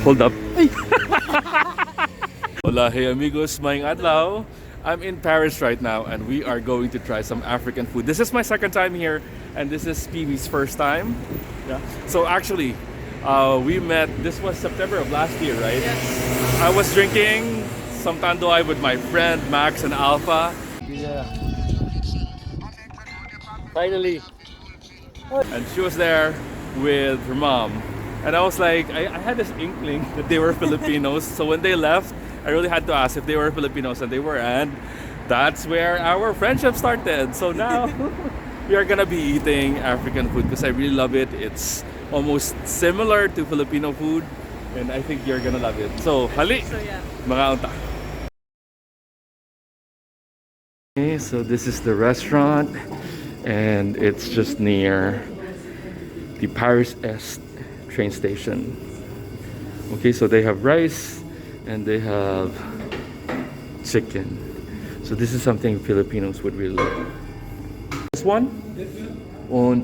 Hold up. Hola, hey amigos, maing adlaw. I'm in Paris right now and we are going to try some African food. This is my second time here and this is PB's first time. Yeah. So actually, we met, this was September of last year, right? Yes. I was drinking some tandoy with my friend Max and Alpha. Yeah. Finally. And she was there with her mom. And I was like, I had this inkling that they were Filipinos. So when they left, I really had to ask if they were Filipinos, and they were. And that's where our friendship started. So now we are gonna be eating African food because I really love it. It's almost similar to Filipino food. And I think you're gonna love it. So, hali! So yeah. Mga unta. Okay, so this is the restaurant. And it's just near the Paris Est train station. Okay, so they have rice and they have chicken. So this is something Filipinos would really love. This one? On.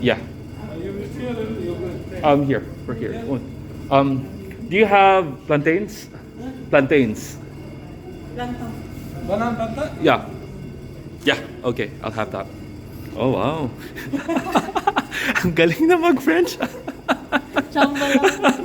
Yeah. Here. We're here. Do you have plantains? Plantains. Banana. Yeah. Yeah, okay, I'll have that. Oh, wow. Ang galing na mag-French. Chamba lang.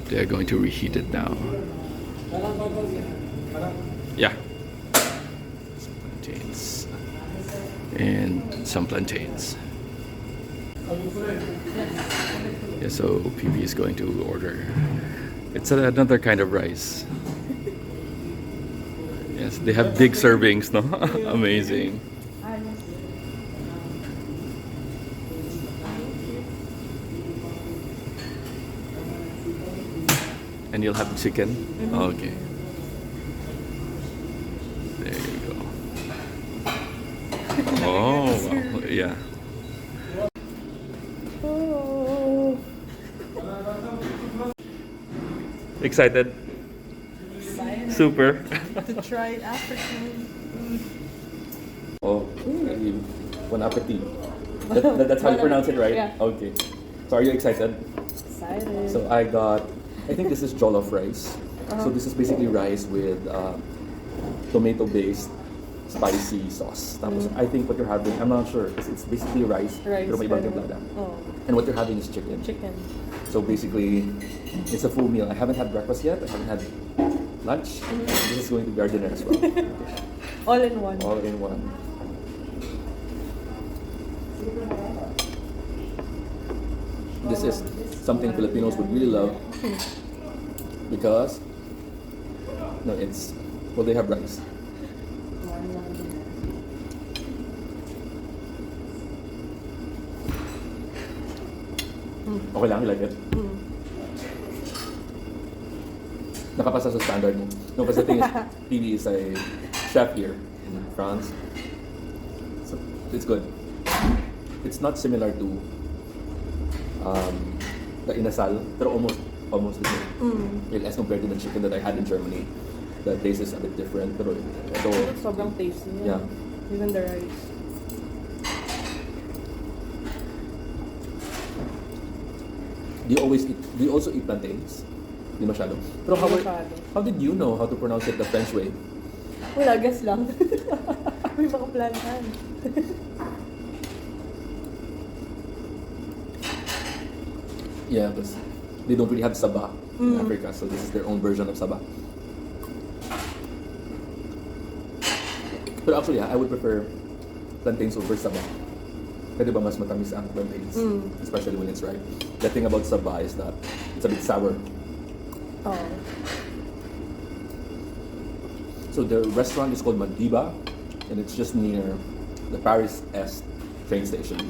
They're going to reheat it now. Yeah. Some plantains. And some plantains. Yeah, so PB is going to order. It's another kind of rice. Yes, they have big servings, no? Amazing. And you'll have chicken? Okay. There you go. Oh, wow. Yeah. Excited? Super. To try African food. Oh, bon appetit. That's how you pronounce it, right? Yeah. Okay. So are you excited? Excited. So I think this is jollof rice. So this is basically rice with tomato-based spicy sauce. Tapos I think what you're having, I'm not sure, it's basically rice. Pero may ibang templada. And what you're having is chicken. Chicken. So basically, it's a full meal. I haven't had breakfast yet. I haven't had lunch. This is going to be our dinner as well. All in one. All in one. This is something Filipinos would really love because they have rice. Okay lang, you like it? Nakapasa sa standard mo. No, because the thing is, PB is a chef here in France. So, it's good. It's not similar to the inasal, pero almost the same. As compared to the chicken that I had in Germany, the taste is a bit different. Pero ito, Sobrang tasty. yeah. Even the rice. Do you also eat plantains? Di masyado. Pero how did you know how to pronounce it the French way? Wala, guess lang. May mga plantan. Yeah, because they don't really have saba in Africa, so this is their own version of saba. But actually, I would prefer plantains over saba. Kasi ba mas matamis ang plantains, especially when it's ripe. The thing about saba is that it's a bit sour. Oh. So the restaurant is called Madiba, and it's just near the Paris Est train station.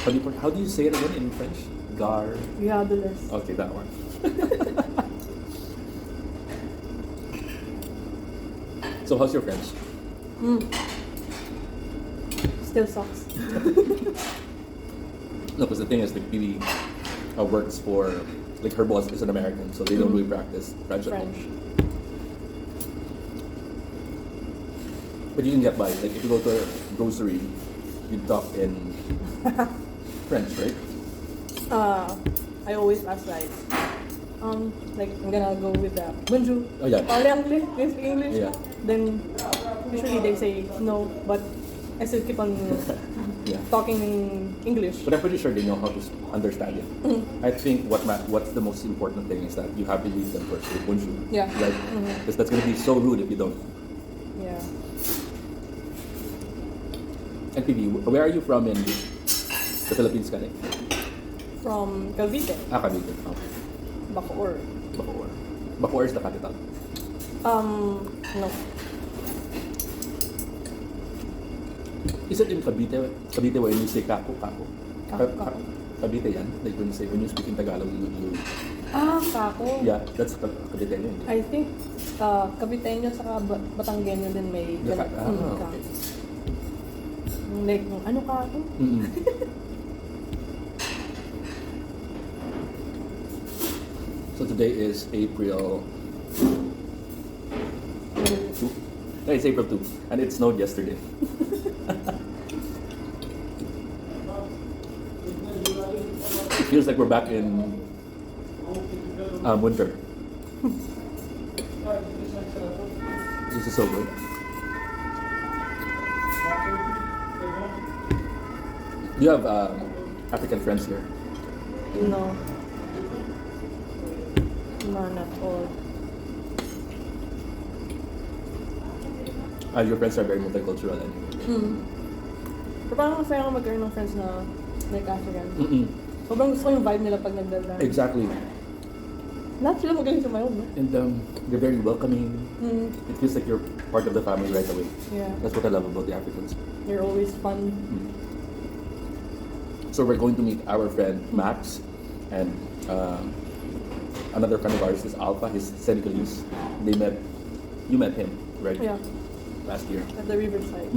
How do you say it again in French? Gare. Ridiculous. Okay, that one. So how's your French? Still sucks. No, because the thing is, like, PB works for, like, her boss is an American, so they don't really practice French at home. But you can get by. Like, if you go to a grocery, you talk in French, right? I always ask like I'm gonna go with the bonjour. Oh, yeah. Parle English, can you speak English? Yeah. Then usually they say no, but I still keep on Yeah. talking in English. But I'm pretty sure they know how to understand it. I think what's the most important thing is that you have to lead them first with bonjour. Yeah. Right? Because that's going to be so rude if you don't. Yeah. And PB, where are you from in the Philippines, Kane? From Cavite, Cavite. Oh. Bacoor. Bacoor. Bacoor is the capital. No. Is it in Cavite? Cavite when you say kako? Kako. Cavite yan? Like when you speak in Tagalog, you Kako. yeah, that's Cavite yun. I think Caviteño saka Batanggenyo din may ganun. Okay. Kako. Like, ano kako? Mm-mm. So today is April 2? No, it's April 2. And it snowed yesterday. It feels like we're back in winter. This is so good. Do you have African friends here? No. None at all. Your friends are very multicultural anyway. Pero parang masaya akong magkaroon ng friends na like African. Mm-mm. Sobrang gusto ko yung vibe nila pag nagdala. Exactly. Lahat sila magaling sa mayon, no? And they're very welcoming. It feels like you're part of the family right away. Yeah. That's what I love about the Africans. They're always fun. So we're going to meet our friend Max and another friend of ours is Alpha. He's Senegalese. You met him, right? Yeah. Last year. At the riverside.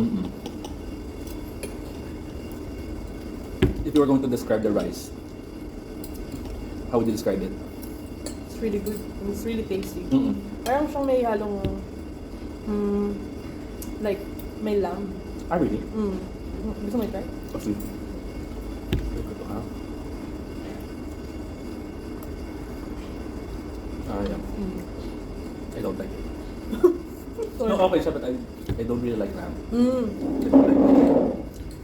If you were going to describe the rice, how would you describe it? It's really good. And it's really tasty. Mm-mm. Parang siyang may halong like may lamb. Ah, really? Gusto mo i-try? Oh, sweet. Yeah. I don't like it. No, okay siya, but I don't really like lamb. I don't like it.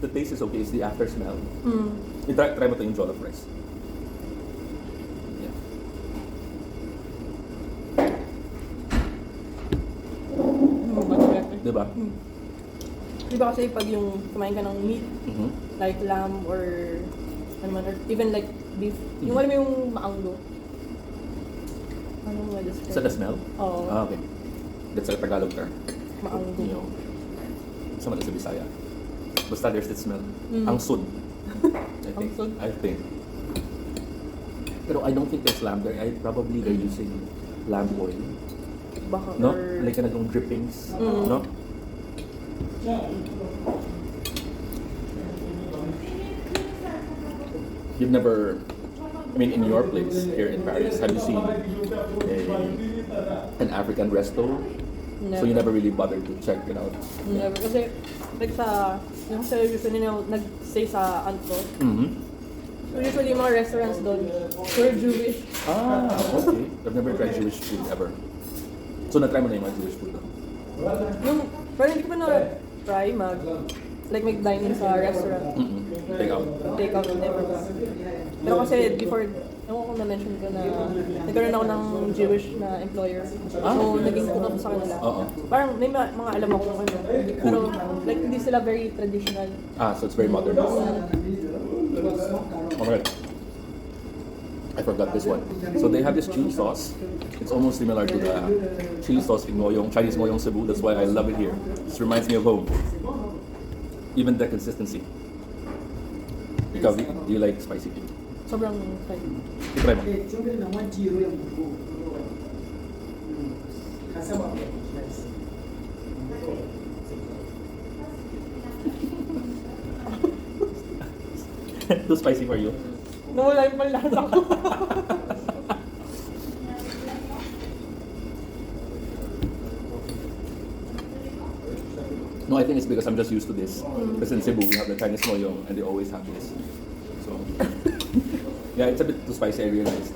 The taste is okay, it's the after smell. Try mo to yung jollof rice. Yeah. Much better. Diba? Diba kasi pag yung kumain ka ng meat, like lamb or ano man, or even like beef, yung alam mo yung maanggo. Ano mo describe? Is that the smell? Oo. Ah, okay. That's a Tagalog term. Maanggo. You know, sama na sa Bisaya. Basta there's that smell. Ang sud. Angsud? I think. Pero I don't think there's lamb there. They're using lamb oil. Baka No? or... Like kanang drippings. No? You've never, I mean, in your place here in Paris, have you seen an African resto? Never. So you never really bothered to check it out? Never. Kasi like yung television nila nag-stay sa Anto. So usually yung mga restaurants doon, they're Jewish. Ah, okay. I've never tried Jewish food ever. So na-try mo na yung mga Jewish food doon? Pero hindi ko pa na-try mag-dine sa restaurant. Take out. Take out, never pa. Pero kasi before, ewan ko na-mention ko na nagkaroon ako ng Jewish na employer. So naging cook ako sa kanila. Parang may mga alam ako ng ano. Pero like hindi sila very traditional. Ah, so it's very modern. Alright. I forgot this one. So they have this chili sauce. It's almost similar to the chili sauce in Chinese Ngoyong Cebu. That's why I love it here. This reminds me of home. Even the consistency. Ikaw, do you like spicy food? Sobrang like. Try mo. Too spicy for you? Nawala yung panlasa ko. No, I think it's because I'm just used to this. Because in Cebu, we have the Chinese Ngoyong and they always have this. So, Yeah, it's a bit too spicy, I realized.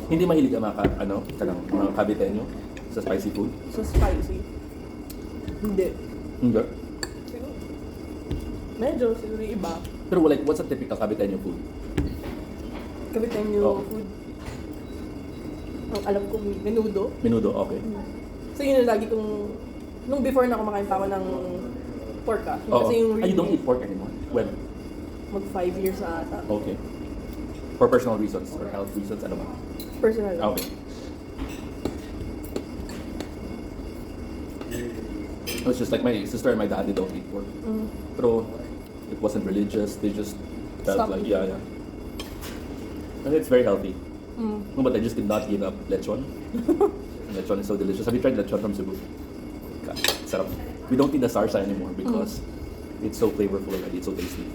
Hindi mahilig ang mga Caviteño sa spicy food? So spicy. Hindi. Hindi. Medyo, siguro yung iba. Pero like, what's a typical Caviteño food? Caviteño food. Ang alam ko, menudo. Menudo, okay. So yun yung lagi kong... Nung before na kumakain pa ako ng pork Kasi yung you don't eat pork anymore? When? Mag 5 years na ata. Okay. For personal reasons or health reasons, ano ba? Personal. Okay. It's just like my sister and my daddy don't eat pork. Pero it wasn't religious. They just felt Stop like, eating. yeah. And it's very healthy. No, but I just did not give up lechon. And lechon is so delicious. Have you tried lechon from Cebu? God, sarap. We don't eat the sarsa anymore because it's so flavorful already. It's so tasty.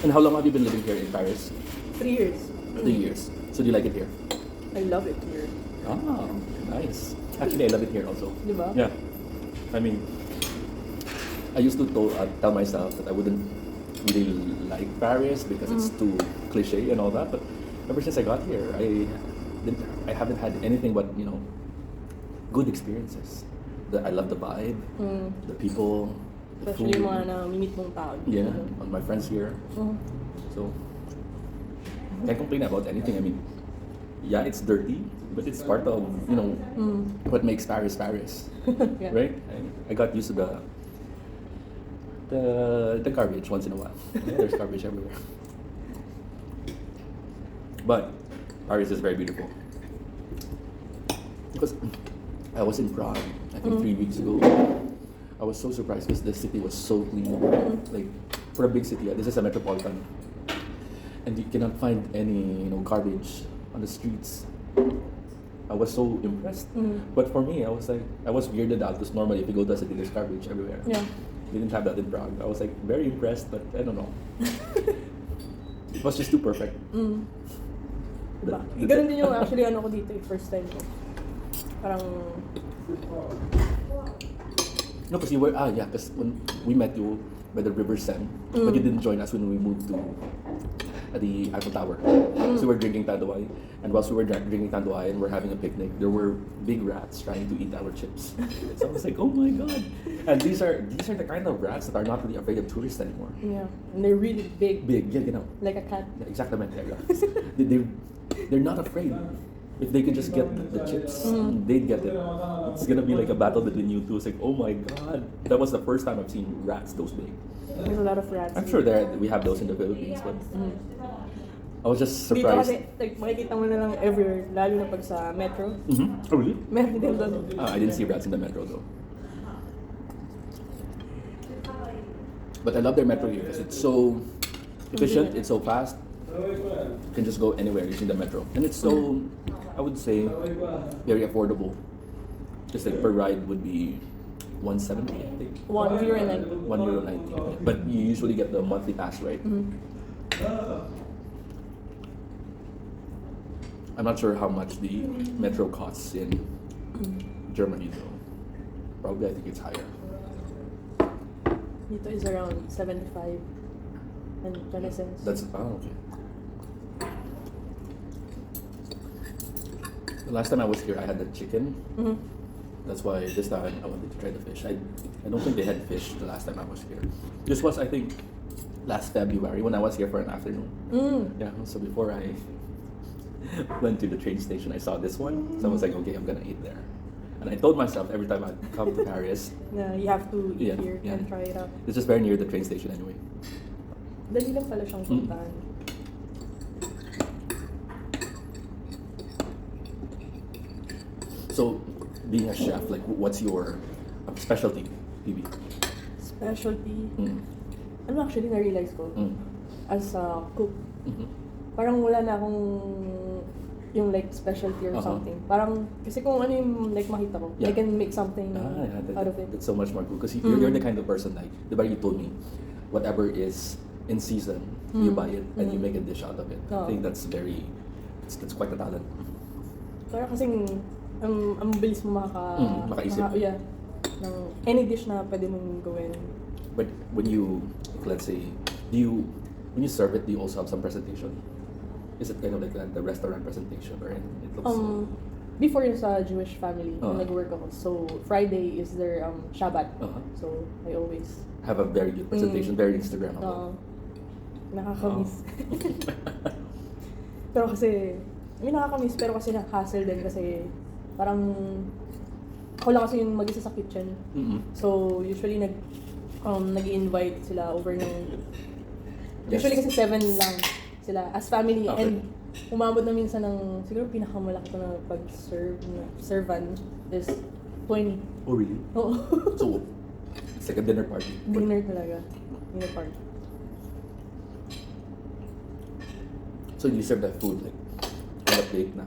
And how long have you been living here in Paris? 3 years. 3 years. So do you like it here? I love it here. Ah, nice. Actually, I love it here also. Diba? Yeah. I mean, I used to tell myself that I wouldn't really like Paris because it's too cliche and all that. But ever since I got here, I haven't had anything but good experiences. I love the vibe, the people, the Especially food. yung mga na-meet mong tao. Yeah, all my friends here. So can't complain about anything. I mean, yeah, it's dirty, but it's part of what makes Paris Paris, Yeah. right? I got used to the garbage once in a while. Yeah, there's garbage everywhere. But Paris is very beautiful. Because I was in Prague, I think 3 weeks ago. I was so surprised because the city was so clean. Like, for a big city, this is a metropolitan. And you cannot find any garbage on the streets. I was so impressed. But for me, I was weirded out because normally if you go to a city, there's garbage everywhere. Yeah. We didn't have that in Prague. I was like very impressed, but I don't know. It was just too perfect. Diba? Ganun din yung actually ko dito, first time ko. Parang... No, because because when we met you by the River Seine, but you didn't join us when we moved to the Eiffel Tower. So we were drinking Tanduay, and whilst we were drinking Tanduay and we're having a picnic, there were big rats trying to eat our chips. So I was like, oh my god! And these are the kind of rats that are not really afraid of tourists anymore. Yeah. And they're really big. Big, yeah, Like a cat. Yeah, exactamente. They're not afraid. If they could just get the chips, they'd get it. It's gonna be like a battle between you two. It's like, oh my god, that was the first time I've seen rats those big. There's a lot of rats. I'm sure we have those in the Philippines, but I was just Dito surprised. kasi, like, makikita mo na lang everywhere, lalo na pag sa metro. Oh really? Meron din doon. I didn't see rats in the metro though. But I love their metro here because it's so efficient, it's so fast. You can just go anywhere using the metro. And it's so, I would say, very affordable. Just like per ride would be 170, I think. €1.90. €1.90. But you usually get the monthly pass, right? I'm not sure how much the metro costs in Germany though. Probably I think it's higher. Dito is around 75 and 20 cents. That's okay. The last time I was here, I had the chicken. That's why this time I wanted to try the fish. I don't think they had fish the last time I was here. This was, I think, last February when I was here for an afternoon. Yeah, so before I went to the train station, I saw this one. So I was like, okay, I'm gonna eat there. And I told myself every time I come to Paris, You have to eat here yeah. and try it out. It's just very near the train station anyway. Dali lang pala siyang puntahan. So, being a chef, like, what's your specialty, PB? Specialty? Ano actually na-realize ko? As a cook, parang wala na akong yung like specialty or something. Parang, kasi kung ano yung like makita ko, I can make something out of it. That's so much more cool. Because you're the kind of person like, diba you told me, whatever is in season, you buy it and you make a dish out of it. I think that's quite a talent. Parang kasing, ang bilis mo makaisip. yeah. Ng any dish na pwede mong gawin. But when you, let's say, when you serve it, do you also have some presentation? Is it kind of like the restaurant presentation, or it looks? Before yung sa Jewish family, yung nag-work ako. So Friday is their Shabbat. So I always have a very good presentation, very Instagrammable. Nakakamiss. Pero kasi, nakakamiss, pero kasi hassle din kasi parang ako lang kasi yung mag-isa sa kitchen. So usually nag-invite sila over ng usually kasi 7 lang sila as family, and umabot na minsan ng siguro pinakamalaki ko na servan is 20. Oh really? Oo. So it's like a dinner party. Dinner talaga. Dinner party. So you serve that food like on a plate na.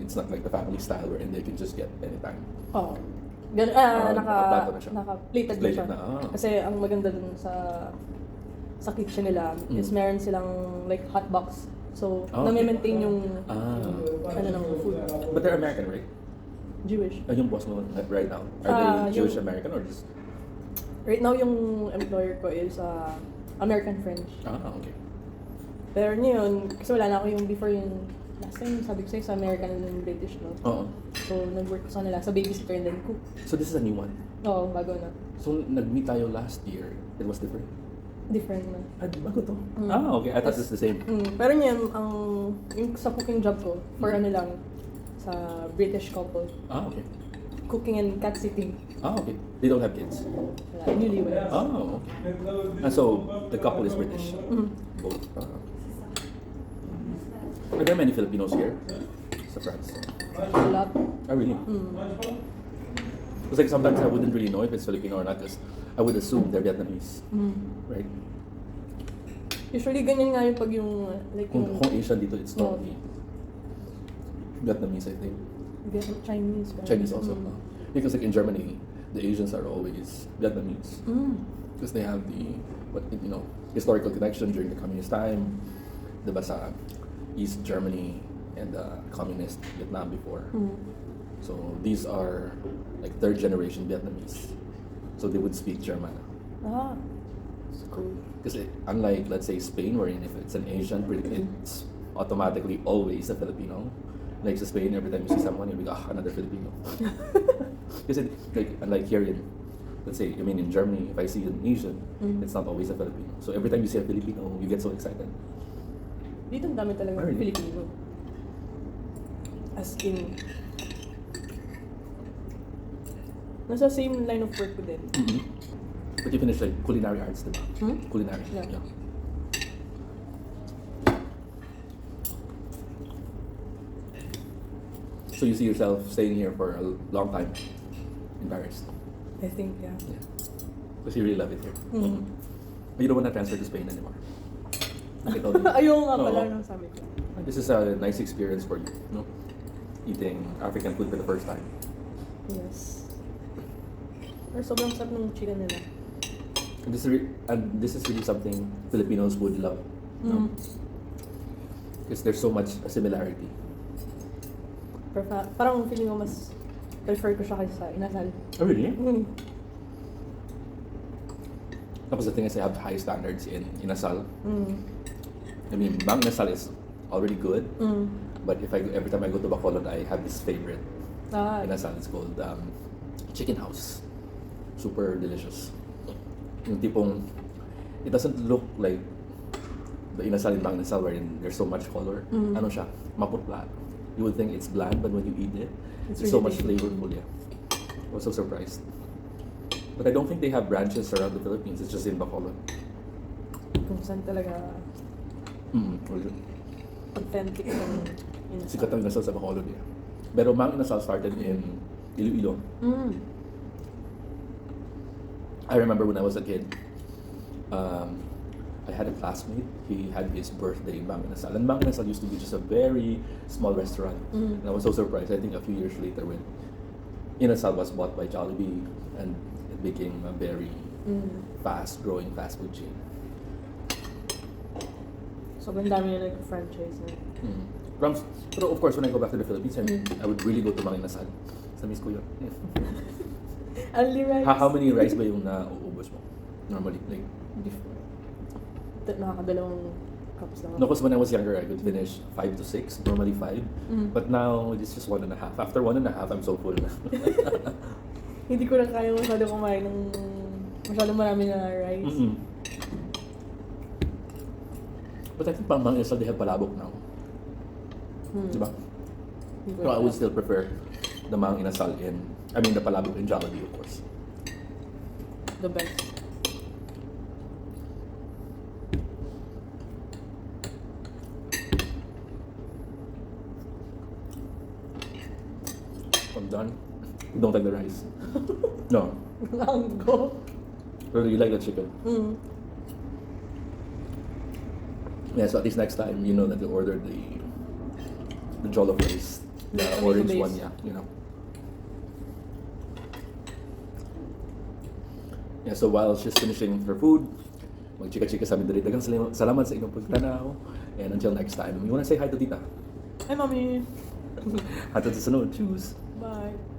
It's not like the family style wherein they can just get anytime. Oo. Plato na siya. Naka-plated na siya. Kasi ang maganda dun sa kitchen nila is meron silang like hot box. So, na-maintain yung ng food. But they're American, right? Jewish. Yung boss mo right now, are they Jewish American or just? Right now, yung employer ko is American French. Okay. Pero yun, kasi wala na ako yung before yung last time, sabi ko sa'yo, sa American and then British, no? So, nag-work ko sa nila, sa babysitter and then cook. So this is a new one? Oo, bago na. So, nag-meet tayo last year. It was different? Different na. Bago to? Okay. I thought it's the same. Pero yun, yung sa cooking job ko, for ano lang, sa British couple. Okay. Cooking and cat sitting. Okay. They don't have kids? Wala, newlyweds. Okay. And so, the couple is British? Both? Are there many Filipinos here? Sa France? A lot. Oh, really? Because like sometimes I wouldn't really know if it's Filipino or not because I would assume they're Vietnamese. Right? Usually ganyan nga yung pag yung like Kung Asian dito, it's totally Vietnamese, I think. Chinese. Chinese also. Because like in Germany, the Asians are always Vietnamese. Because they have the historical connection during the communist time. Diba sa East Germany and communist Vietnam before. So these are like third generation Vietnamese. So they would speak German. That's cool. Because unlike, let's say, Spain, wherein if it's an Asian, it's automatically always a Filipino. Like sa Spain, every time you see someone, you'll be like, another Filipino. Because unlike here in, let's say, in Germany, if I see an Asian, it's not always a Filipino. So every time you see a Filipino, you get so excited. Dito ang dami talaga ng Filipino. As in, nasa same line of work ko din. But you finished like culinary arts, diba? Culinary. Yeah. So you see yourself staying here for a long time in Paris? I think, yeah. Because you really love it here. But you don't want to transfer to Spain anymore. Ayaw nga pala nung sabi ko. This is a nice experience for you, no? Eating African food for the first time. Yes. Pero sobrang sarap ng chicken nila. And this is really something Filipinos would love, no? Because there's so much similarity. Pero parang feeling ko mas prefer ko siya kaysa sa inasal. Oh, really? Tapos the thing is, I have high standards in inasal. I mean, Mang Inasal is already good, but every time I go to Bacolod, I have this favorite inasal. It's called Chicken House. Super delicious. Yung tipong, it doesn't look like the inasal in Mang Inasal wherein there's so much color. Ano siya? Maputla. You would think it's bland, but when you eat it, it's so much flavorful. Yeah, I was so surprised. But I don't think they have branches around the Philippines. It's just in Bacolod. Kung saan talaga authentic yung inasal. Sikat ang inasal sa Bacolod, yeah. Pero Mang Inasal started in Iloilo. I remember when I was a kid, I had a classmate. He had his birthday in Mang Inasal. And Mang Inasal used to be just a very small restaurant. And I was so surprised. I think a few years later when Inasal was bought by Jollibee and it became a very fast-growing fast food chain. Sobrang dami na nag-franchise na. Crumbs. Pero of course, when I go back to the Philippines, I would really go to Mang Inasal. Sa miss ko yun. Only rice. How many rice ba yung nauubos mo? Normally, like... Nakakadalawang cups lang. No, because when I was younger, I could finish 5 to 6, normally 5. But now, it's just 1.5. After 1.5, I'm so full na. Hindi ko lang kaya masyado kumain ng masyadong marami na rice. But I think pang Mang Inasal, they have palabok now. Diba? So I would still prefer the Mang Inasal the palabok in Jollibee, of course. The best. I'm done. You don't like the rice? No. Langgo. Really, you like the chicken? Yeah, so at least next time, you know that you order the jollof rice. The orange base. one, yeah, you know. Yeah, so while she's finishing her food, magchika-chika sa amin dito. Daghang salamat sa inyong pagtanaw. And until next time, you wanna say hi to Tita? Hi, Mommy. Hanggang sa sunod. Tschüss. Bye.